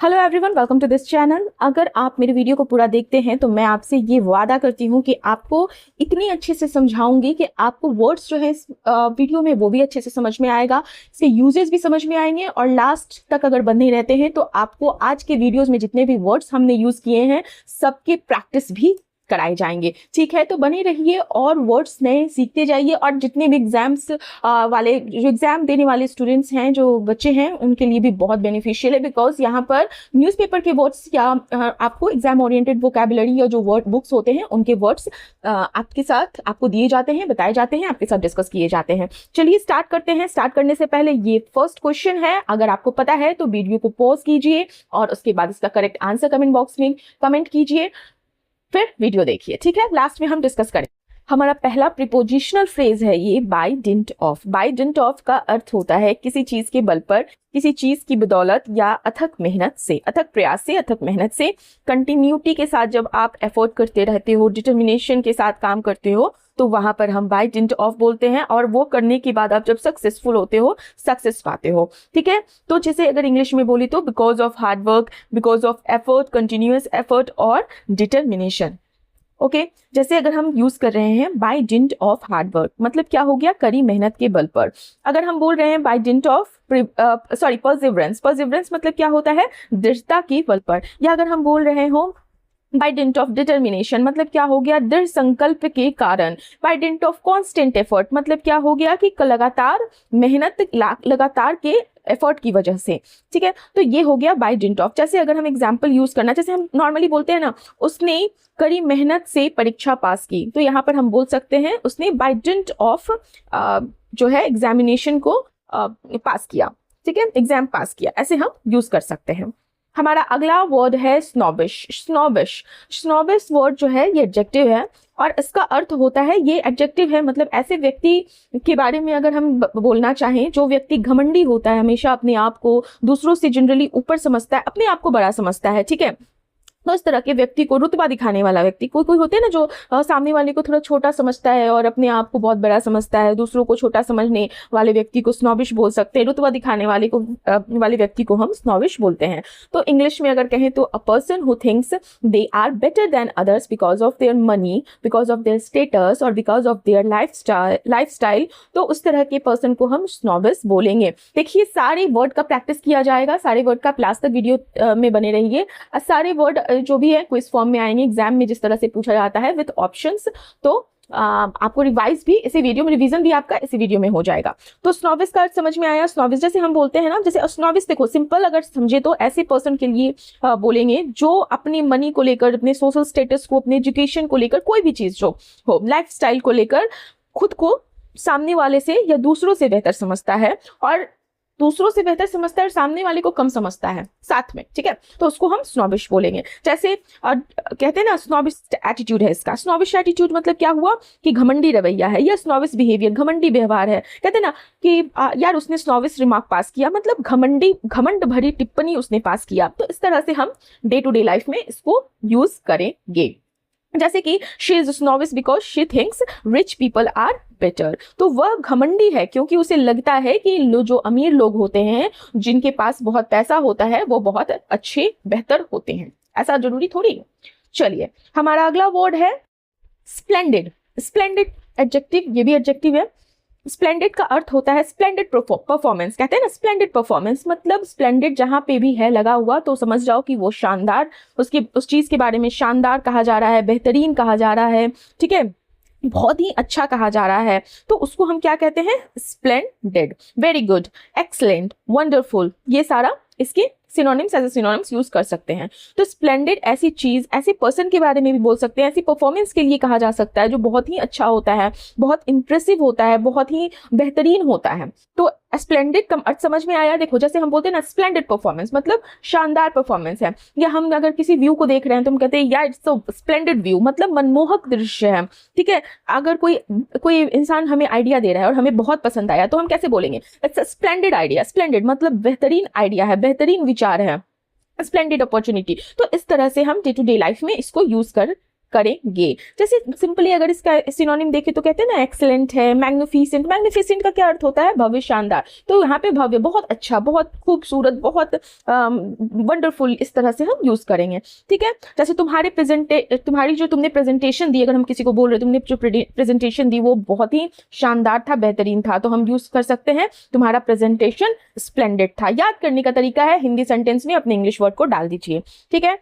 Hello everyone, welcome to this channel. अगर आप मेरे वीडियो को पूरा देखते हैं तो मैं आपसे ये वादा करती हूँ कि आपको इतनी अच्छे से समझाऊंगी कि आपको वर्ड्स जो है इस वीडियो में वो भी अच्छे से समझ में आएगा, इसके यूजेस भी समझ में आएंगे और लास्ट तक अगर बने रहते हैं तो आपको आज के वीडियोस में जितने भी वर्ड्स हमने यूज किए हैं सबके प्रैक्टिस भी कराए जाएंगे। ठीक है, तो बने रहिए और वर्ड्स नए सीखते जाइए। और जितने भी एग्जाम्स वाले जो एग्जाम देने वाले स्टूडेंट्स हैं, जो बच्चे हैं, उनके लिए भी बहुत बेनिफिशियल है, बिकॉज यहाँ पर न्यूज़पेपर के वर्ड्स या आपको एग्जाम ओरिएंटेड वोकैबुलरी या जो वर्ड बुक्स होते हैं उनके वर्ड्स आपके साथ आपको दिए जाते हैं, बताए जाते हैं, आपके साथ डिस्कस किए जाते हैं। चलिए स्टार्ट करते हैं। स्टार्ट करने से पहले ये फर्स्ट क्वेश्चन है, अगर आपको पता है तो वीडियो को पॉज कीजिए और उसके बाद इसका करेक्ट आंसर कमेंट बॉक्स में कमेंट कीजिए, फिर वीडियो देखिए। ठीक है, लास्ट में हम डिस्कस करें। हमारा पहला प्रीपोजिशनल फ्रेज है ये by dint of. By dint of का अर्थ होता है किसी चीज के बल पर, किसी चीज की बदौलत या अथक मेहनत से, अथक प्रयास से, अथक मेहनत से, कंटिन्यूटी के साथ जब आप एफर्ट करते रहते हो, डिटर्मिनेशन के साथ काम करते हो, तो वहां पर हम बाय डिंट ऑफ बोलते हैं। और वो करने के बाद आप जब सक्सेसफुल होते हो, सक्सेस पाते हो। ठीक है, तो जैसे अगर इंग्लिश में बोली तो because of hard work, because of effort, continuous effort और डिटर्मिनेशन। ओके, जैसे अगर हम यूज कर रहे हैं by dint of hard work, मतलब क्या हो गया, कड़ी मेहनत के बल पर। अगर हम बोल रहे हैं by dint of perseverance, perseverance मतलब क्या होता है, दृढ़ता के बल पर। या अगर हम बोल रहे हो बाय डिंट ऑफ डिटर्मिनेशन, मतलब क्या हो गया, दृढ़ संकल्प के कारण। By dint of constant effort, मतलब क्या हो गया कि लगातार मेहनत, लगातार के एफर्ट की वजह से। ठीक है, तो ये हो गया बाय डिंट ऑफ। जैसे अगर हम एग्जाम्पल यूज करना, जैसे हम नॉर्मली बोलते हैं ना, उसने कड़ी मेहनत से परीक्षा पास की, तो यहाँ पर हम बोल सकते हैं उसने बाय डिंट ऑफ जो है एग्जामिनेशन को पास किया। ठीक है, एग्जाम पास किया, ऐसे हम यूज कर सकते हैं। हमारा अगला वर्ड है स्नॉबिश। स्नॉबिश, स्नॉबिश वर्ड जो है ये एडजेक्टिव है और इसका अर्थ होता है, ये एडजेक्टिव है मतलब ऐसे व्यक्ति के बारे में अगर हम बोलना चाहें जो व्यक्ति घमंडी होता है, हमेशा अपने आप को दूसरों से जनरली ऊपर समझता है, अपने आप को बड़ा समझता है। ठीक है, तो इस तरह के व्यक्ति को, रुतबा दिखाने वाला व्यक्ति, कोई कोई होते हैं ना जो सामने वाले को थोड़ा छोटा समझता है और अपने आप को बहुत बड़ा समझता है, दूसरों को छोटा समझने वाले व्यक्ति को स्नॉबिश बोल सकते हैं। रुतबा दिखाने वाले व्यक्ति को हम स्नॉबिश बोलते हैं। तो इंग्लिश में अगर कहें तो a person who thinks they are better than others because of their money, because of their status और बिकॉज ऑफ देयर लाइफस्टाइल, तो उस तरह के पर्सन को हम स्नॉबिश बोलेंगे। देखिए, सारे वर्ड का प्रैक्टिस किया जाएगा, सारे वर्ड का लास्ट तक वीडियो में बने रहिए। सारे वर्ड जो भी है क्विज फॉर्म में आएंगे, एग्जाम में जिस तरह से पूछा जाता है विद ऑप्शंस, तो आपको रिवाइज भी इसी वीडियो में, रिवीजन भी आपका इसी वीडियो में हो जाएगा। तो स्नॉबिश का अर्थ समझ में आया। स्नॉबिश जैसे हम बोलते हैं ना, जैसे स्नॉबिश देखो सिंपल अगर समझे तो ऐसे पर्सन के लिए बोलेंगे जो अपने मनी को लेकर, अपने सोशल स्टेटस को, अपने एजुकेशन को लेकर, कोई भी चीज जो हो, लाइफ स्टाइल को लेकर खुद को सामने वाले से या दूसरों से बेहतर समझता है, और दूसरों से बेहतर समझता है और सामने वाले को कम समझता है साथ में। ठीक है, तो उसको हम स्नॉबिश बोलेंगे। जैसे कहते हैं ना, स्नॉबिश एटीट्यूड है इसका। स्नॉबिश एटीट्यूड मतलब क्या हुआ कि घमंडी रवैया है, या स्नॉबिश बिहेवियर, घमंडी व्यवहार है। कहते हैं ना कि यार उसने स्नॉबिश रिमार्क पास किया, मतलब घमंड भरी टिप्पणी उसने पास किया। तो इस तरह से हम डे टू डे लाइफ में इसको यूज करेंगे। जैसे कि she is snobbish because she thinks rich people are better, तो वह घमंडी है क्योंकि उसे लगता है कि जो अमीर लोग होते हैं, जिनके पास बहुत पैसा होता है, वो बहुत अच्छे, बेहतर होते हैं। ऐसा जरूरी थोड़ी। चलिए, हमारा अगला वर्ड है स्प्लेंडेड। स्प्लेंडेड एडजेक्टिव, ये भी एडजेक्टिव है। स्प्लेंडेड का अर्थ होता है स्प्लेंडेड परफॉर्मेंस। कहते हैं ना स्प्लेंडेड परफॉर्मेंस, मतलब स्प्लेंडेड जहां पे भी है लगा हुआ तो समझ जाओ कि वो शानदार, उस चीज के बारे में शानदार कहा जा रहा है, बेहतरीन कहा जा रहा है। ठीक है, बहुत ही अच्छा कहा जा रहा है, तो उसको हम क्या कहते हैं, splendid. Very good, excellent, wonderful, ये सारा इसके synonyms, as a synonyms use कर सकते हैं। तो स्प्लेंडेड ऐसी चीज, ऐसे पर्सन के बारे में भी बोल सकते हैं, ऐसी परफॉर्मेंस के लिए कहा जा सकता है जो बहुत ही अच्छा होता है, बहुत इंप्रेसिव होता है, बहुत ही बेहतरीन होता है। तो स्प्लेंडेड का अर्थ समझ में आया। देखो, जैसे हम बोलते हैं ना स्प्लेंडेड परफॉर्मेंस मतलब शानदार परफॉर्मेंस है, या हम अगर किसी व्यू को देख रहे हैं तो हम कहते हैं यार इट्स अ स्प्लेंडेड व्यू, मतलब मनमोहक दृश्य है। ठीक है, अगर कोई इंसान हमें आइडिया दे रहा है और हमें बहुत पसंद आया तो हम कैसे बोलेंगे, it's a splendid idea. Splendid मतलब बेहतरीन आइडिया है, बेहतरीन विचार है, स्प्लेंडेड अपॉर्चुनिटी। तो इस तरह से हम डे टू डे लाइफ में इसको यूज करेंगे। जैसे सिंपली अगर इसका सिनोनिम देखें तो कहते हैं ना एक्सीलेंट है, मैग्निफिसेंट। मैग्निफिसेंट का क्या अर्थ होता है? भव्य, शानदार। तो यहाँ पे भव्य, बहुत अच्छा, बहुत खूबसूरत, बहुत वंडरफुल, इस तरह से हम यूज करेंगे। ठीक है, जैसे तुम्हारी जो तुमने प्रेजेंटेशन दी, अगर हम किसी को बोल रहे तुमने जो प्रेजेंटेशन दी वो बहुत ही शानदार था, बेहतरीन था, तो हम यूज कर सकते हैं तुम्हारा प्रेजेंटेशन स्प्लेंडेड था। याद करने का तरीका है, हिंदी सेंटेंस में अपने इंग्लिश वर्ड को डाल दीजिए। ठीक है,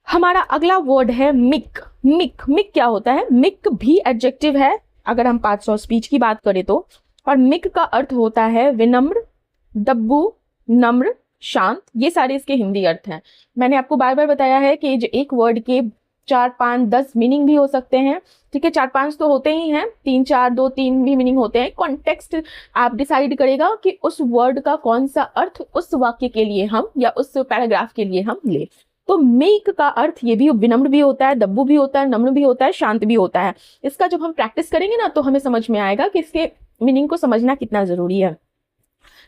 हमारा अगला वर्ड है मिक। मिक, मिक क्या होता है? मिक भी एडजेक्टिव है अगर हम पार्ट्स ऑफ स्पीच की बात करें तो, और मिक का अर्थ होता है विनम्र, दब्बू, नम्र, शांत। ये सारे इसके हिंदी अर्थ हैं। मैंने आपको बार बार बताया है कि जो एक वर्ड के 4, 5, 10 मीनिंग भी हो सकते हैं। ठीक है, 4, 5 तो होते ही हैं, 3, 4, 2, 3 भी मीनिंग होते हैं। कॉन्टेक्स्ट आप डिसाइड करेगा कि उस वर्ड का कौन सा अर्थ उस वाक्य के लिए हम या उस पैराग्राफ के लिए हम ले। तो मेक का अर्थ ये भी विनम्र भी होता है, दब्बू भी होता है, नम्र भी होता है, शांत भी होता है। इसका जब हम प्रैक्टिस करेंगे ना तो हमें समझ में आएगा कि इसके मीनिंग को समझना कितना जरूरी है।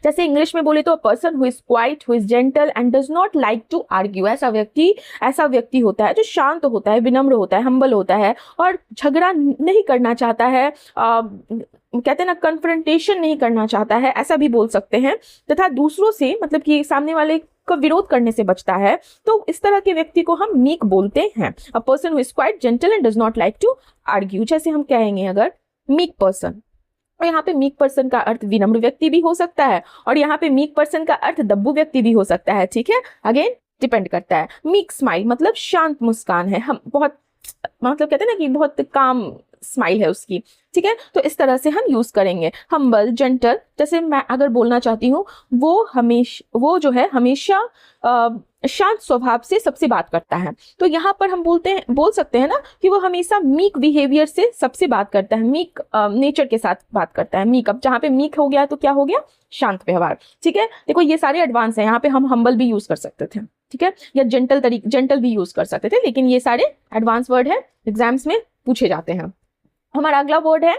जैसे इंग्लिश में बोले तो person who is quiet, who is gentle and does not like to argue. ऐसा व्यक्ति होता है जो शांत होता है, विनम्र होता है, हम्बल होता है और झगड़ा नहीं करना चाहता है, कहते हैं ना कन्फ्रंटेशन नहीं करना चाहता है, ऐसा भी बोल सकते हैं। तथा दूसरों से मतलब कि सामने वाले का विरोध करने से बचता है, तो इस तरह के व्यक्ति को हम मीक बोलते हैं। A person who is quiet, gentle and does not like to argue. जैसे हम कहेंगे अगर मीक पर्सन, और यहाँ पे मीक पर्सन का अर्थ विनम्र व्यक्ति भी हो सकता है, और यहाँ पे मीक पर्सन का अर्थ दब्बू व्यक्ति भी हो सकता है। ठीक है, अगेन डिपेंड करता है। मीक स्माइल मतलब शांत मुस्कान है, हम बहुत मतलब कहते हैं ना कि बहुत काम स्माइल है उसकी। ठीक है, तो इस तरह से हम यूज करेंगे। हम्बल, जेंटल, जैसे मैं अगर बोलना चाहती हूँ वो जो है हमेशा शांत स्वभाव से सबसे बात करता है, तो यहाँ पर हम बोल सकते हैं ना कि वो हमेशा मीक बिहेवियर से सबसे बात करता है, मीक नेचर के साथ बात करता है। मीक, अब जहाँ पे मीक हो गया तो क्या हो गया? शांत व्यवहार। ठीक है, देखो ये सारे एडवांस है। यहाँ पे हम हम्बल भी यूज कर सकते थे, ठीक है, या जेंटल भी यूज कर सकते थे, लेकिन ये सारे एडवांस वर्ड है, एग्जाम्स में पूछे जाते हैं। हमारा अगला वर्ड है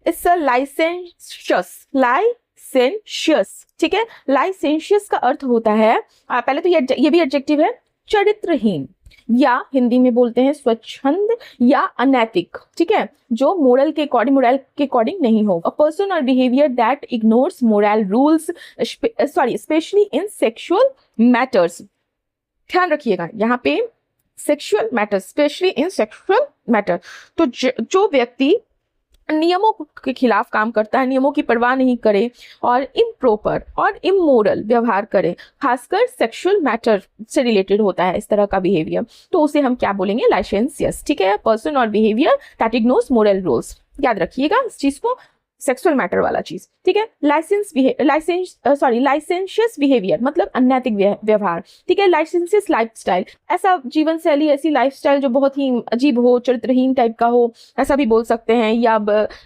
इट्स अ लाइसेंशियस। लाइसेंशियस, ठीक है, लाइसेंशियस का अर्थ होता है पहले तो ये भी एडजेक्टिव है, चरित्रहीन, या हिंदी में बोलते हैं स्वच्छंद या अनैतिक। ठीक है, जो मोरल के अकॉर्डिंग नहीं हो। अ पर्सन और behaviour that ignores moral rules specially in sexual matters. ध्यान रखिएगा यहाँ पे sexual matter, specially in sexual matter. तो जो व्यक्ति नियमों के खिलाफ काम करता है, नियमों की परवाह नहीं करे और इम्प्रॉपर और इमोरल व्यवहार करे, खासकर सेक्सुअल मैटर से रिलेटेड होता है इस तरह का बिहेवियर, तो उसे हम क्या बोलेंगे? लाइसेंशियस। ठीक है, पर्सन और behaviour that ignores moral rules. याद रखिएगा इस चीज को, सेक्सुअल मैटर वाला चीज। ठीक है, लाइसेंशियस बिहेवियर मतलब अनैतिक व्यवहार। ठीक है, लाइसेंशियस लाइफस्टाइल, ऐसा जीवन शैली, ऐसी लाइफस्टाइल जो बहुत ही अजीब हो, चरित्रहीन टाइप का हो, ऐसा भी बोल सकते हैं, या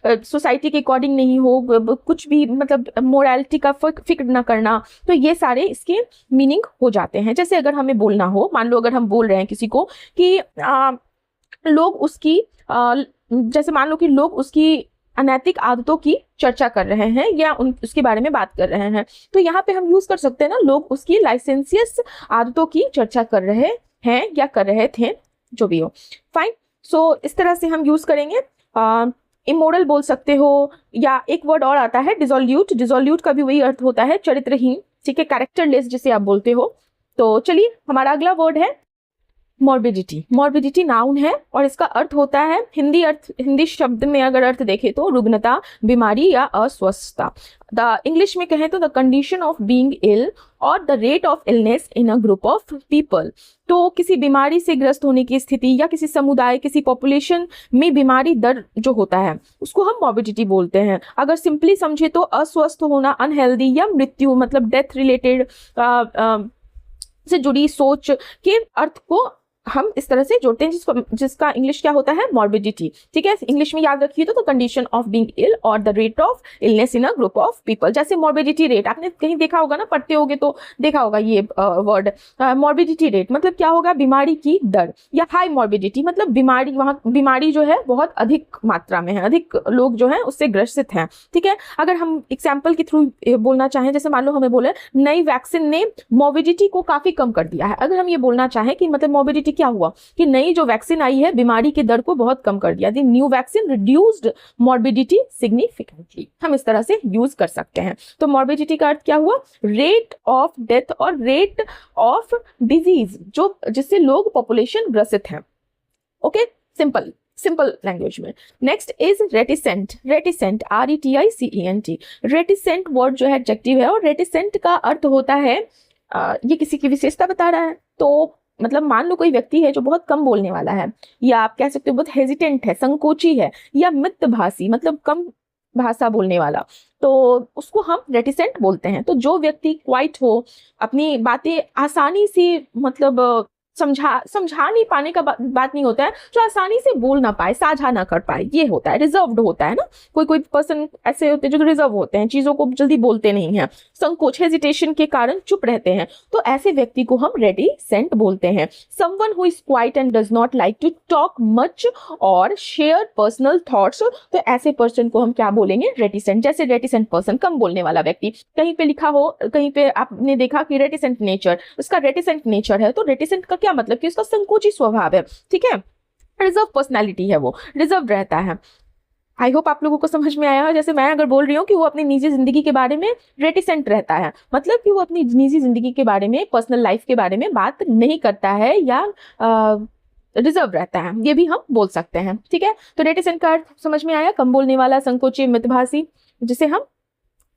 सोसाइटी के अकॉर्डिंग नहीं हो, कुछ भी मतलब मोरालिटी का फिक्र ना करना, तो ये सारे इसके मीनिंग हो जाते हैं। जैसे अगर हमें बोलना हो, मान लो अगर हम बोल रहे हैं किसी को कि लोग उसकी जैसे मान लो कि लोग उसकी अनैतिक आदतों की चर्चा कर रहे हैं या उसके बारे में बात कर रहे हैं, तो यहाँ पे हम यूज कर सकते हैं ना, लोग उसकी लाइसेंशियस आदतों की चर्चा कर रहे हैं या कर रहे थे, जो भी हो। फाइन, सो इस तरह से हम यूज करेंगे। इमोरल बोल सकते हो, या एक वर्ड और आता है डिसोल्यूट। डिसोल्यूट का भी वही अर्थ होता है, चरित्रहीन। ठीक है, कैरेक्टरलेस जिसे आप बोलते हो। तो चलिए, हमारा अगला वर्ड है मॉर्बिडिटी। मॉर्बिडिटी नाउन है और इसका अर्थ होता है, हिंदी शब्द में अगर अर्थ देखें तो रुग्णता, बीमारी या अस्वस्थता। इंग्लिश में कहें तो द कंडीशन ऑफ बीइंग इल और the rate of illness in a group of people. तो किसी बीमारी से ग्रस्त होने की स्थिति या किसी समुदाय, किसी पॉपुलेशन में बीमारी दर जो होता है उसको हम मॉर्बिडिटी बोलते हैं। अगर सिंपली समझे तो अस्वस्थ होना, अनहेल्दी या मृत्यु मतलब डेथ रिलेटेड से जुड़ी सोच के अर्थ को हम इस तरह से जोड़ते हैं, जिसका इंग्लिश क्या होता है? मॉर्बिडिटी। ठीक है, इंग्लिश में याद रखिए तो कंडीशन ऑफ बीइंग इल और the rate of illness in a group of people. जैसे मॉर्बिडिटी रेट आपने कहीं देखा होगा ना, पढ़ते होगे तो देखा होगा ये वर्ड। मॉर्बिडिटी रेट मतलब क्या होगा? बीमारी की दर। या हाई मॉर्बिडिटी मतलब बीमारी, वहाँ बीमारी जो है बहुत अधिक मात्रा में है, अधिक लोग जो है उससे ग्रसित हैं। ठीक है, अगर हम एग्जाम्पल के थ्रू बोलना चाहें, जैसे मान लो हमें बोले नई वैक्सीन ने मॉर्बिडिटी को काफी कम कर दिया है, अगर हम ये बोलना चाहें कि मतलब मॉर्बिडिटी क्या हुआ कि नई जो वैक्सीन आई है बीमारी की दर को बहुत कम कर दिया। The new vaccine reduced morbidity significantly, हम इस तरह से यूज कर सकते हैं। तो मॉर्बिडिटी का अर्थ क्या हुआ, रेट ऑफ डेथ और रेट ऑफ डिजीज, जो जिससे लोग पॉपुलेशन ग्रसित है। ओके, सिंपल लैंग्वेज में। Next is reticent. Reticent RETICENT, reticent word जो है एडजेक्टिव है और रेटिसेंट का अर्थ होता है ये किसी की विशेषता बता रहा है। तो मतलब मान लो कोई व्यक्ति है जो बहुत कम बोलने वाला है, या आप कह सकते हो बहुत हेजिटेंट है, संकोची है, या मितभाषी मतलब कम भाषा बोलने वाला, तो उसको हम रेटिसेंट बोलते हैं। तो जो व्यक्ति क्वाइट हो, अपनी बातें आसानी से मतलब समझा नहीं पाने का बात नहीं होता है, जो आसानी से बोल ना पाए, साझा ना कर पाए, ये होता है। रिजर्व्ड होता है ना, कोई पर्सन ऐसे होते हैं जो रिजर्व होते हैं, चीजों को जल्दी बोलते नहीं हैं, संकोच हेजिटेशन के कारण चुप रहते हैं, तो ऐसे व्यक्ति को हम रेटिसेंट बोलते हैं। Someone who is quiet and does not like to talk much और शेयर पर्सनल थॉट्स, तो ऐसे पर्सन को हम क्या बोलेंगे, रेटिसेंट। जैसे रेटिसेंट पर्सन, कम बोलने वाला व्यक्ति, कहीं पे लिखा हो, कहीं पे आपने देखा कि रेटिसेंट नेचर, उसका रेटिसेंट नेचर है, तो रेटिसेंट का क्या मतलब कि उसका संकोची स्वभाव है, ठीक है, रिजर्व पर्सनालिटी है, वो रिजर्व रहता है। आई होप आप लोगों को समझ में आया है। जैसे मैं अगर बोल रही हूँ कि वो अपनी निजी जिंदगी के बारे में रेटिसेंट रहता है, मतलब कि वो अपनी निजी जिंदगी के बारे में, पर्सनल लाइफ के बारे में बात नहीं करता है या रिजर्व रहता है, ये भी हम बोल सकते हैं, ठीक है। तो रेटिसेंट का अर्थ समझ में आया, कम बोलने वाला, संकोची, मितभाषी, जिसे हम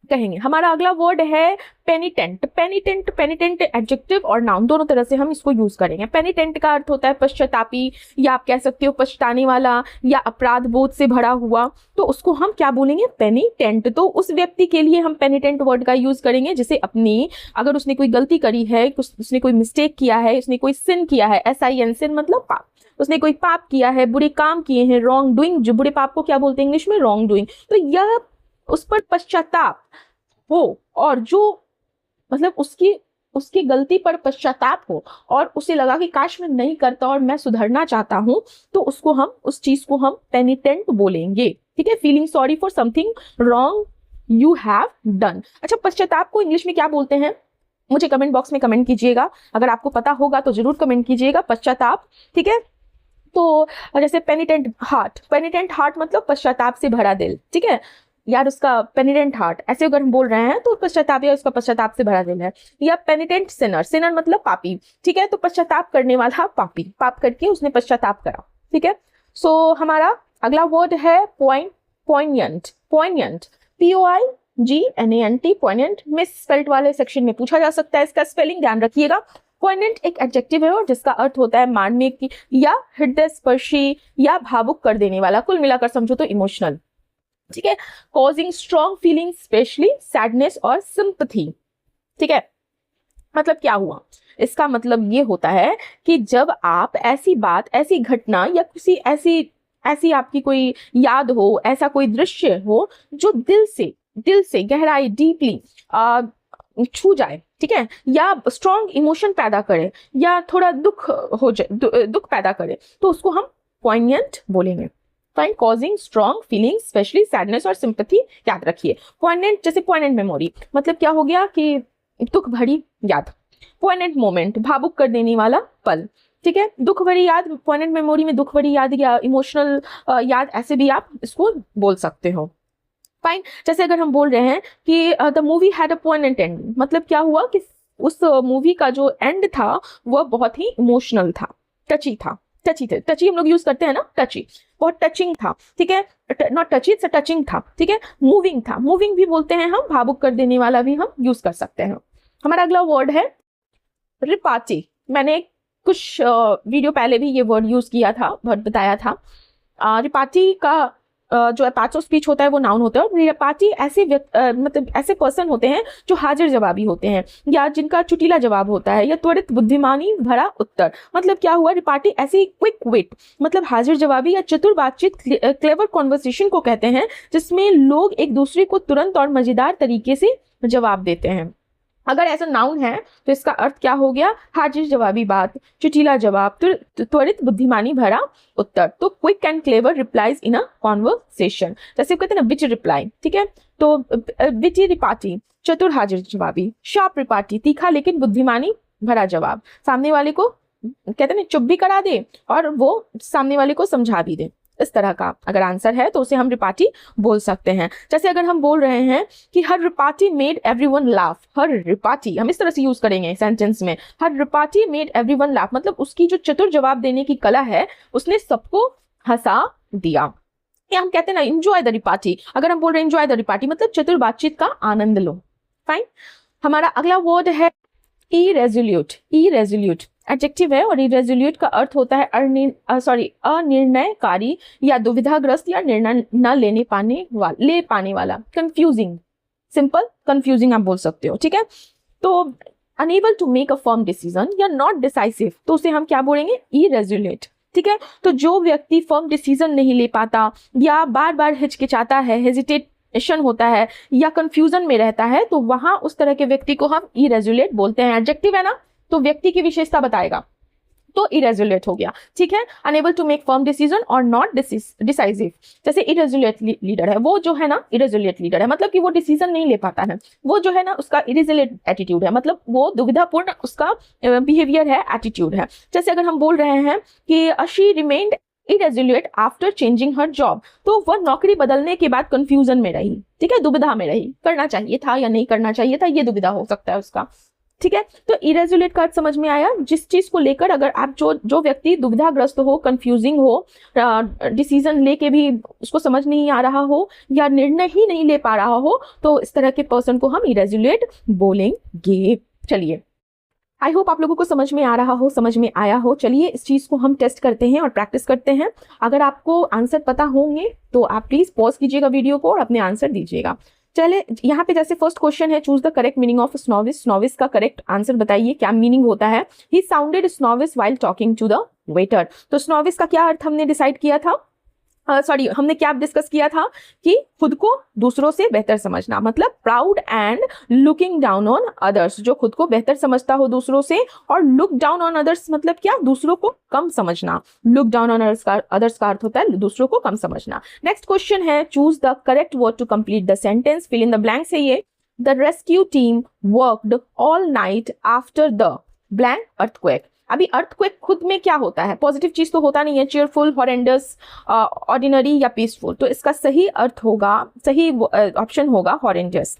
कहेंगे। हमारा अगला वर्ड है पेनिटेंट। पेनिटेंट एडजेक्टिव और नाउन दोनों तरह से हम इसको यूज करेंगे। पेनिटेंट का अर्थ होता है पश्चातापी, या आप कह सकते हो पछताने वाला, या अपराध बोध से भरा हुआ, तो उसको हम क्या बोलेंगे, पेनिटेंट। तो उस व्यक्ति के लिए हम पेनिटेंट वर्ड का यूज करेंगे जिसे अपनी, अगर उसने कोई गलती करी है, उसने कोई मिस्टेक किया है, उसने कोई सिन किया है, SIN सिन मतलब पाप, उसने कोई पाप किया है, बुरे काम किए हैं, रॉन्ग डूइंग, जो बुरे पाप को क्या बोलते हैं इंग्लिश में, रॉन्ग डूइंग, तो यह उस पर पश्चाताप हो और जो मतलब उसकी गलती पर पश्चाताप हो और उसे लगा कि काश मैं नहीं करता और मैं सुधरना चाहता हूं, तो उसको हम, उस चीज को हम पेनिटेंट बोलेंगे, ठीक है। Feeling sorry for something wrong you have done. अच्छा, पश्चाताप को इंग्लिश में क्या बोलते हैं, मुझे कमेंट बॉक्स में कमेंट कीजिएगा, अगर आपको पता होगा तो जरूर कमेंट कीजिएगा, पश्चाताप, ठीक है। तो जैसे पेनिटेंट हार्ट मतलब पश्चाताप से भरा दिल, ठीक है यार, उसका पेनिटेंट हार्ट, ऐसे अगर हम बोल रहे हैं तो पश्चाताप, या उसका पश्चाताप से भरा दिल है। या पेनिटेंट सिनर मतलब पापी, ठीक है, तो पश्चाताप करने वाला पापी, पाप करके उसने पश्चाताप करा, ठीक है। सो हमारा अगला वर्ड है पोइनियंट। POIGNANT, पोइनियंट, मिस स्पेल्ट वाले सेक्शन में पूछा जा सकता है, इसका स्पेलिंग ध्यान रखिएगा। पोइनेंट एक एडजेक्टिव है और जिसका अर्थ होता है मानने की या हृदय स्पर्शी या भावुक कर देने वाला, कुल मिलाकर समझो तो इमोशनल, ठीक है। Causing strong feeling, specially sadness और सिंपैथी, ठीक है। मतलब क्या हुआ, इसका मतलब ये होता है कि जब आप ऐसी बात, ऐसी घटना या किसी ऐसी आपकी कोई याद हो, ऐसा कोई दृश्य हो जो दिल से गहराई, डीपली छू जाए, ठीक है, या स्ट्रॉन्ग इमोशन पैदा करे, या थोड़ा दुख हो जाए, दुख पैदा करे, तो उसको हम पोइनियंट बोलेंगे। Fine, causing strong feeling, specially sadness और सिंपैथी, याद रखिए। पोइनेंट, जैसे पोइनेंट मेमोरी, मतलब क्या हो गया कि दुख भरी याद, पोइनेंट मोमेंट, भावुक कर देने वाला पल, ठीक है। दुख भरी याद, पोइनेंट मेमोरी में दुख भरी याद या इमोशनल याद, ऐसे भी आप इसको बोल सकते हो। फाइन, जैसे अगर हम बोल रहे हैं कि the movie had a पोइनेंट and, मतलब क्या हुआ कि उस मूवी का जो एंड था वह बहुत ही इमोशनल था, टची था, टची हम लोग यूज करते हैं ना, टची, बहुत टचिंग था, ठीक है, नॉट टची, इट्स टचिंग था, ठीक है। मूविंग था, मूविंग भी बोलते हैं हम, भावुक कर देने वाला भी हम यूज कर सकते हैं। हमारा अगला वर्ड है रिपार्टी। मैंने कुछ वीडियो पहले भी ये वर्ड यूज किया था, बताया था। रिपार्टी का जो एपाचो स्पीच होता है वो नाउन होता है, और रिपार्टी ऐसे मतलब ऐसे पर्सन होते हैं जो हाजिर जवाबी होते हैं, या जिनका चुटीला जवाब होता है, या त्वरित बुद्धिमानी भरा उत्तर। मतलब क्या हुआ, रिपार्टी ऐसी क्विक विट, मतलब हाजिर जवाबी या चतुर बातचीत, क्लेवर कॉन्वर्सेशन को कहते हैं, जिसमें लोग एक दूसरे को तुरंत और मजेदार तरीके से जवाब देते हैं। अगर ऐसा नाउन है तो इसका अर्थ क्या हो गया, हाजिर जवाबी बात, चुटीला जवाब, त्वरित बुद्धिमानी भरा उत्तर। तो quick and clever replies in a conversation, जैसे कहते हैं ना विटी रिप्लाई, ठीक है। तो विटी रिपार्टी, चतुर हाजिर जवाबी, शार्प रिपार्टी, तीखा लेकिन बुद्धिमानी भरा जवाब, सामने वाले को कहते हैं ना चुप भी करा दे और वो सामने वाले को समझा भी दे। इस तरह का अगर आंसर है तो उसे हम रिपार्टी बोल सकते हैं। जैसे अगर हम बोल रहे हैं कि हर रिपार्टी मेड एवरीवन लाफ, हर रिपार्टी हम इस तरह से यूज करेंगे सेंटेंस में, हर रिपार्टी मेड एवरीवन लाफ, मतलब उसकी जो चतुर जवाब देने की कला है उसने सबको हंसा दिया। या हम कहते हैं ना एंजॉय द रिपार्टी, अगर हम बोल रहे हैं एंजॉय द रिपार्टी मतलब चतुर बातचीत का आनंद लो। फाइन। हमारा अगला वर्ड है इरेजोल्यूट। इरेजोल्यूट एडजेक्टिव है और इरेजोल्यूट का अर्थ होता है अनिर्णयकारी या दुविधाग्रस्त या निर्णय न ले पाने वाला। कंफ्यूजिंग, सिंपल कंफ्यूजिंग आप बोल सकते हो, ठीक है। तो unable to make a firm decision या नॉट डिसाइसिव, तो उसे हम क्या बोलेंगे, इरेजोल्यूट, ठीक है। तो जो व्यक्ति फर्म डिसीजन नहीं ले पाता या बार बार हिचकिचाता है, हेजिटेशन होता है या कंफ्यूजन में रहता है, तो वहां उस तरह के व्यक्ति को हम इरेजोल्यूट बोलते हैं। एडजेक्टिव है ना, तो व्यक्ति की विशेषता बताएगा, तो इरेजोल्यूट हो गया, ठीक है। Unable to make firm decision और नॉट डिसाइसिव, जैसे इरेजोल्यूट लीडर है, वो जो है ना इरेजोल्यूट लीडर है, मतलब कि वो डिसीजन नहीं ले पाता है, वो जो है ना उसका इरेजोल्यूट एटीट्यूड है, मतलब वो दुविधापूर्ण उसका बिहेवियर है, एटीट्यूड है। जैसे अगर हम बोल रहे हैं कि she remained irresolute after changing her job, तो वह नौकरी बदलने के बाद कंफ्यूजन में रही, ठीक है, दुविधा में रही, करना चाहिए था या नहीं करना चाहिए था, ये दुविधा हो सकता है उसका, ठीक है। तो इरेजोल्यूट का अर्थ समझ में आया, जिस चीज को लेकर अगर आप जो व्यक्ति दुविधाग्रस्त हो, कंफ्यूजिंग हो, डिसीजन लेके भी उसको समझ नहीं आ रहा हो या निर्णय ही नहीं ले पा रहा हो, तो इस तरह के पर्सन को हम इरेजोल्यूट बोलेंगे। चलिए, आई होप आप लोगों को समझ में आ रहा हो, समझ में आया हो। चलिए इस चीज को हम टेस्ट करते हैं और प्रैक्टिस करते हैं। अगर आपको आंसर पता होंगे तो आप प्लीज पॉज कीजिएगा वीडियो को और अपने आंसर दीजिएगा। चले, यहाँ पे जैसे फर्स्ट क्वेश्चन है, choose the correct meaning of snobbish. Snobbish का करेक्ट आंसर बताइए, क्या मीनिंग होता है। He sounded snobbish while talking to the waiter. तो स्नोविस का क्या अर्थ हमने डिसाइड किया था, हमने क्या डिस्कस किया था कि खुद को दूसरों से बेहतर समझना, मतलब proud and looking down on others, जो खुद को बेहतर समझता हो दूसरों से, और लुक डाउन ऑन अदर्स मतलब क्या, दूसरों को कम समझना। लुक डाउन ऑन अदर्स का अर्थ होता है दूसरों को कम समझना। नेक्स्ट क्वेश्चन है, choose the correct word to complete the sentence. Fill in the blanks है ये। The rescue team worked all night after the blank earthquake. अभी अर्थक्वेक खुद में क्या होता है, पॉजिटिव चीज तो होता नहीं है, चीयरफुल, हॉरेंडस, ऑर्डिनरी या पीसफुल, तो इसका सही अर्थ होगा, सही ऑप्शन होगा हॉरेंडस,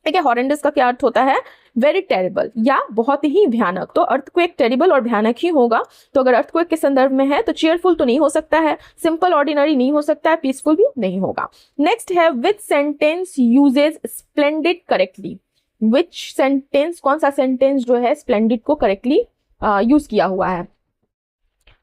ठीक है। हॉरेंडस का क्या अर्थ होता है, वेरी टेरिबल या बहुत ही भयानक, तो अर्थक्वेक टेरिबल और भयानक ही होगा। तो अगर अर्थक्वेक के संदर्भ में है तो चीयरफुल तो नहीं हो सकता है, सिंपल ऑर्डिनरी नहीं हो सकता है, पीसफुल भी नहीं होगा। नेक्स्ट है, which sentence uses splendid correctly. Which sentence, कौन सा सेंटेंस जो है स्प्लेंडिड को करेक्टली यूज किया हुआ है।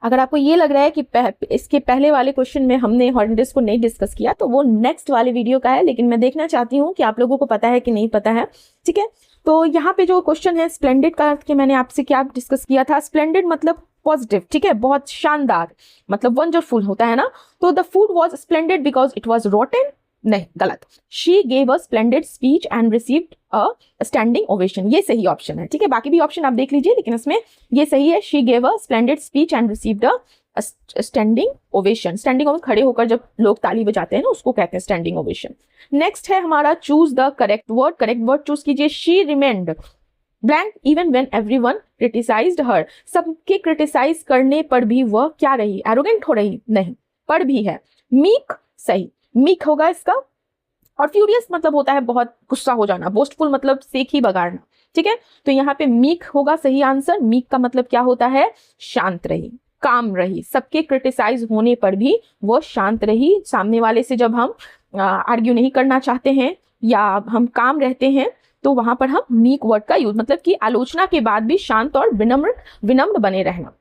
अगर आपको ये लग रहा है कि इसके पहले वाले क्वेश्चन में हमने हॉरेंडस को नहीं डिस्कस किया, तो वो नेक्स्ट वाले वीडियो का है, लेकिन मैं देखना चाहती हूँ कि आप लोगों को पता है कि नहीं पता है, ठीक है। तो यहाँ पे जो क्वेश्चन है स्प्लेंडिड का अर्थ के मैंने आपसे क्या डिस्कस किया था, स्प्लेंडिड मतलब पॉजिटिव, ठीक है, बहुत शानदार, मतलब वंडरफुल होता है ना। तो the food was splendid because it was rotten, नहीं, गलत। She gave a splendid speech and received a standing ovation, ये सही ऑप्शन है, ठीक है। बाकी भी ऑप्शन आप देख लीजिए, लेकिन इसमें ये सही है। She gave a splendid speech and received a standing ovation. Standing ovation, खड़े होकर जब लोग ताली बजाते हैं ना, उसको कहते हैं स्टैंडिंग ओवेशन। नेक्स्ट है हमारा, choose the correct word. Correct word choose कीजिए। She remained blank even when everyone criticised her. सबके क्रिटिसाइज करने पर भी वह क्या रही, एरोगेंट हो रही, नहीं, पर भी है। मीक, सही, मीक होगा इसका। और फ्यूरियस मतलब होता है बहुत गुस्सा हो जाना, बोस्टफुल मतलब सेक ही बगाड़ना, ठीक है। तो यहाँ पे मीक होगा सही आंसर। मीक का मतलब क्या होता है, शांत रही, काम रही, सबके क्रिटिसाइज होने पर भी वो शांत रही। सामने वाले से जब हम आर्ग्यू नहीं करना चाहते हैं या हम काम रहते हैं, तो वहां पर हम मीक वर्ड का यूज, मतलब कि आलोचना के बाद भी शांत और विनम्र बने रहना,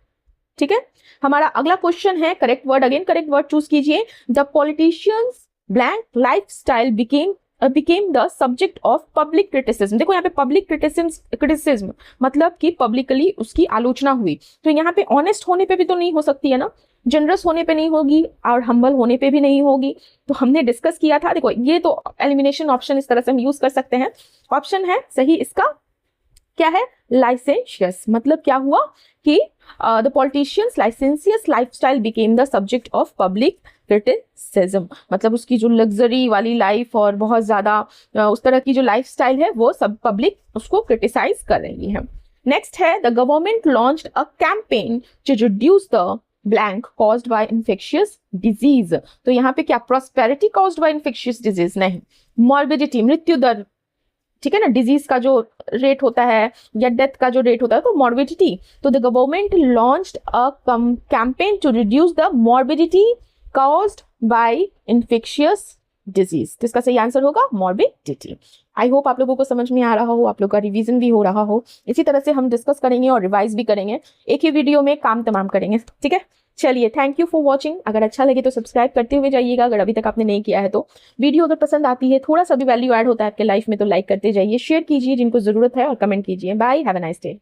ठीक है। हमारा अगला क्वेश्चन है, correct word, again correct word choose कीजिए। The politicians blank lifestyle became the subject of public criticism. देखो यहाँ पे पब्लिक क्रिटिसिज्म मतलब कि पब्लिकली उसकी आलोचना हुई। तो यहाँ पे ऑनेस्ट होने पे भी तो नहीं हो सकती है ना, जनरस होने पे नहीं होगी और हम्बल होने पे भी नहीं होगी। तो हमने डिस्कस किया था, देखो ये तो एलिमिनेशन ऑप्शन इस तरह से हम यूज कर सकते हैं। ऑप्शन है सही इसका क्या है, लाइसेंशियस, मतलब क्या हुआ कि the politicians licentious lifestyle became the subject of public criticism, मतलब उसकी जो लग्जरी वाली लाइफ और बहुत ज्यादा उस तरह की जो लाइफस्टाइल है वो सब पब्लिक उसको क्रिटिसाइज कर रही है। नेक्स्ट है the government launched a campaign to reduce the blank caused by infectious disease. तो यहाँ पे क्या prosperity caused by infectious disease? नहीं। मॉर्बिडिटी, मृत्यु दर, ठीक है ना, डिजीज का जो रेट होता है या डेथ का जो रेट होता है, तो मॉर्बिडिटी। तो the government launched a campaign to reduce the morbidity caused by infectious disease. तो इसका सही आंसर होगा मॉर्बिडिटी। आई होप आप लोगों को समझ में आ रहा हो, आप लोग का रिवीजन भी हो रहा हो। इसी तरह से हम डिस्कस करेंगे और रिवाइज भी करेंगे, एक ही वीडियो में काम तमाम करेंगे, ठीक है। चलिए, थैंक यू फॉर वॉचिंग। अगर अच्छा लगे तो सब्सक्राइब करते हुए जाइएगा, अगर अभी तक आपने नहीं किया है तो। वीडियो अगर पसंद आती है, थोड़ा सा भी वैल्यू ऐड होता है आपके लाइफ में, तो लाइक करते जाइए, शेयर कीजिए जिनको जरूरत है, और कमेंट कीजिए। Bye, have a nice day.